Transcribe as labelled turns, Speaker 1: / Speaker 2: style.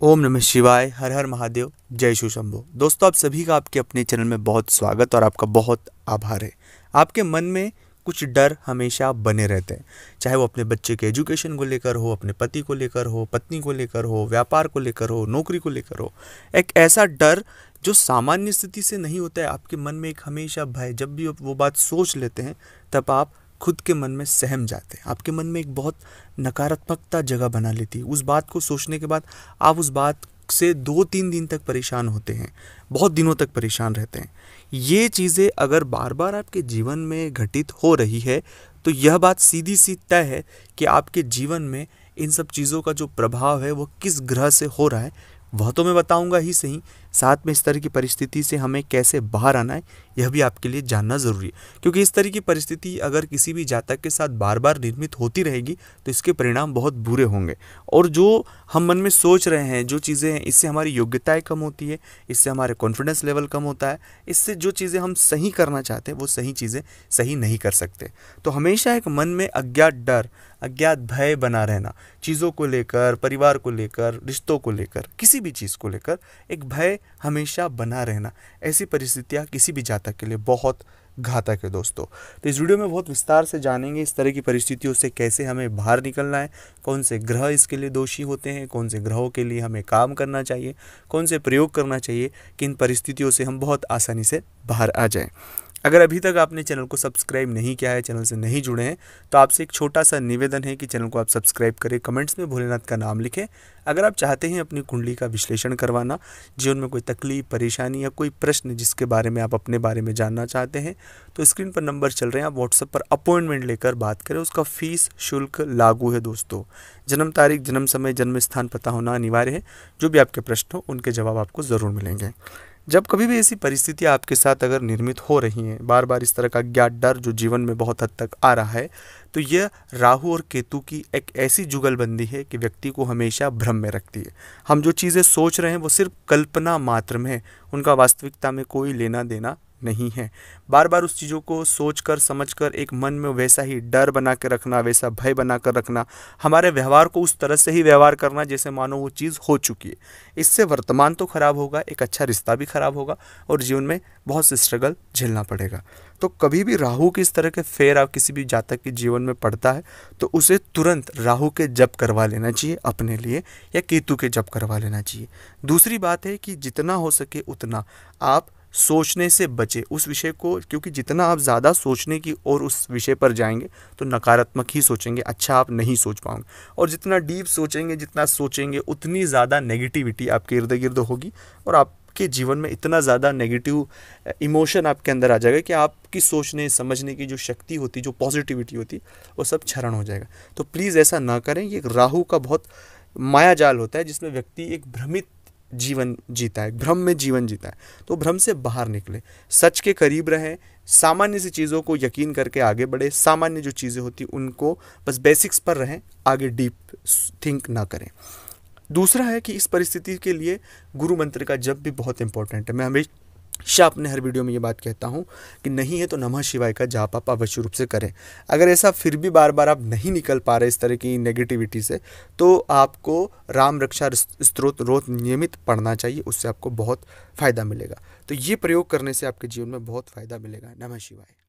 Speaker 1: ओम नमः शिवाय, हर हर महादेव, जय शिव शंभो। दोस्तों, आप सभी का आपके अपने चैनल में बहुत स्वागत और आपका बहुत आभार है। आपके मन में कुछ डर हमेशा बने रहते हैं, चाहे वो अपने बच्चे के एजुकेशन को लेकर हो, अपने पति को लेकर हो, पत्नी को लेकर हो, व्यापार को लेकर हो, नौकरी को लेकर हो। एक ऐसा डर जो सामान्य स्थिति से नहीं होता है, आपके मन में एक हमेशा भय, जब भी आप वो बात सोच लेते हैं तब आप खुद के मन में सहम जाते हैं। आपके मन में एक बहुत नकारात्मकता जगह बना लेती है। उस बात को सोचने के बाद आप उस बात से 2-3 दिन तक परेशान होते हैं, बहुत दिनों तक परेशान रहते हैं। ये चीज़ें अगर बार बार आपके जीवन में घटित हो रही है तो यह बात सीधी सी तय है कि आपके जीवन में इन सब चीज़ों का जो प्रभाव है वो किस ग्रह से हो रहा है वह तो मैं बताऊंगा ही सही, साथ में इस तरह की परिस्थिति से हमें कैसे बाहर आना है यह भी आपके लिए जानना ज़रूरी है। क्योंकि इस तरह की परिस्थिति अगर किसी भी जातक के साथ बार बार निर्मित होती रहेगी तो इसके परिणाम बहुत बुरे होंगे। और जो हम मन में सोच रहे हैं, जो चीज़ें हैं, इससे हमारी योग्यताएं कम होती है, इससे हमारे कॉन्फिडेंस लेवल कम होता है, इससे जो चीज़ें हम सही करना चाहते हैं वो सही चीज़ें सही नहीं कर सकते। तो हमेशा एक मन में अज्ञात डर, अज्ञात भय बना रहना, चीज़ों को लेकर, परिवार को लेकर, रिश्तों को लेकर, किसी भी चीज़ को लेकर एक भय हमेशा बना रहना, ऐसी परिस्थितियाँ किसी भी जातक के लिए बहुत घातक है दोस्तों। तो इस वीडियो में बहुत विस्तार से जानेंगे इस तरह की परिस्थितियों से कैसे हमें बाहर निकलना है, कौन से ग्रह इसके लिए दोषी होते हैं, कौन से ग्रहों के लिए हमें काम करना चाहिए, कौन से प्रयोग करना चाहिए कि इन परिस्थितियों से हम बहुत आसानी से बाहर आ जाएं। अगर अभी तक आपने चैनल को सब्सक्राइब नहीं किया है, चैनल से नहीं जुड़े हैं, तो आपसे एक छोटा सा निवेदन है कि चैनल को आप सब्सक्राइब करें, कमेंट्स में भोलेनाथ का नाम लिखें। अगर आप चाहते हैं अपनी कुंडली का विश्लेषण करवाना, जीवन में कोई तकलीफ, परेशानी या कोई प्रश्न जिसके बारे में आप अपने बारे में जानना चाहते हैं, तो स्क्रीन पर नंबर चल रहे हैं, आप व्हाट्सएप पर अपॉइंटमेंट लेकर बात करें। उसका फीस शुल्क लागू है दोस्तों। जन्म तारीख, जन्म समय, जन्म स्थान पता होना अनिवार्य है। जो भी आपके प्रश्न हो उनके जवाब आपको ज़रूर मिलेंगे। जब कभी भी ऐसी परिस्थितियाँ आपके साथ अगर निर्मित हो रही हैं, बार बार इस तरह का अज्ञात डर जो जीवन में बहुत हद तक आ रहा है, तो यह राहु और केतु की एक ऐसी जुगलबंदी है कि व्यक्ति को हमेशा भ्रम में रखती है। हम जो चीज़ें सोच रहे हैं वो सिर्फ कल्पना मात्र में है, उनका वास्तविकता में कोई लेना देना नहीं है। बार बार उस चीज़ों को सोचकर समझकर एक मन में वैसा ही डर बना के रखना, वैसा भय बना कर रखना, हमारे व्यवहार को उस तरह से ही व्यवहार करना जैसे मानो वो चीज़ हो चुकी है। इससे वर्तमान तो खराब होगा, एक अच्छा रिश्ता भी खराब होगा और जीवन में बहुत से स्ट्रगल झेलना पड़ेगा। तो कभी भी राहु की इस तरह के फेर आप किसी भी जातक के जीवन में पड़ता है तो उसे तुरंत राहु के जप करवा लेना चाहिए अपने लिए, या केतु के जप करवा लेना चाहिए। दूसरी बात है कि जितना हो सके उतना आप सोचने से बचे उस विषय को, क्योंकि जितना आप ज़्यादा सोचने की और उस विषय पर जाएंगे तो नकारात्मक ही सोचेंगे, अच्छा आप नहीं सोच पाओगे। और जितना डीप सोचेंगे, जितना सोचेंगे, उतनी ज़्यादा नेगेटिविटी आपके इर्द गिर्द होगी और आपके जीवन में इतना ज़्यादा नेगेटिव इमोशन आपके अंदर आ जाएगा कि आपकी सोचने समझने की जो शक्ति होती, जो पॉजिटिविटी होती, वो सब क्षरण हो जाएगा। तो प्लीज़ ऐसा ना करें। ये राहु का बहुत माया जाल होता है जिसमें व्यक्ति एक भ्रमित जीवन जीता है, भ्रम में जीवन जीता है। तो भ्रम से बाहर निकले, सच के करीब रहें, सामान्य सी चीज़ों को यकीन करके आगे बढ़े। सामान्य जो चीज़ें होती उनको बस बेसिक्स पर रहें, आगे डीप थिंक ना करें। दूसरा है कि इस परिस्थिति के लिए गुरु मंत्र का जप भी बहुत इंपॉर्टेंट है। मैं हमेशा अपने हर वीडियो में ये बात कहता हूँ कि नहीं है तो नमः शिवाय का जाप आप अवश्य रूप से करें। अगर ऐसा फिर भी बार बार आप नहीं निकल पा रहे इस तरह की नेगेटिविटी से, तो आपको राम रक्षा स्तोत्र रोज नियमित पढ़ना चाहिए, उससे आपको बहुत फ़ायदा मिलेगा। तो ये प्रयोग करने से आपके जीवन में बहुत फ़ायदा मिलेगा। नमः शिवाय।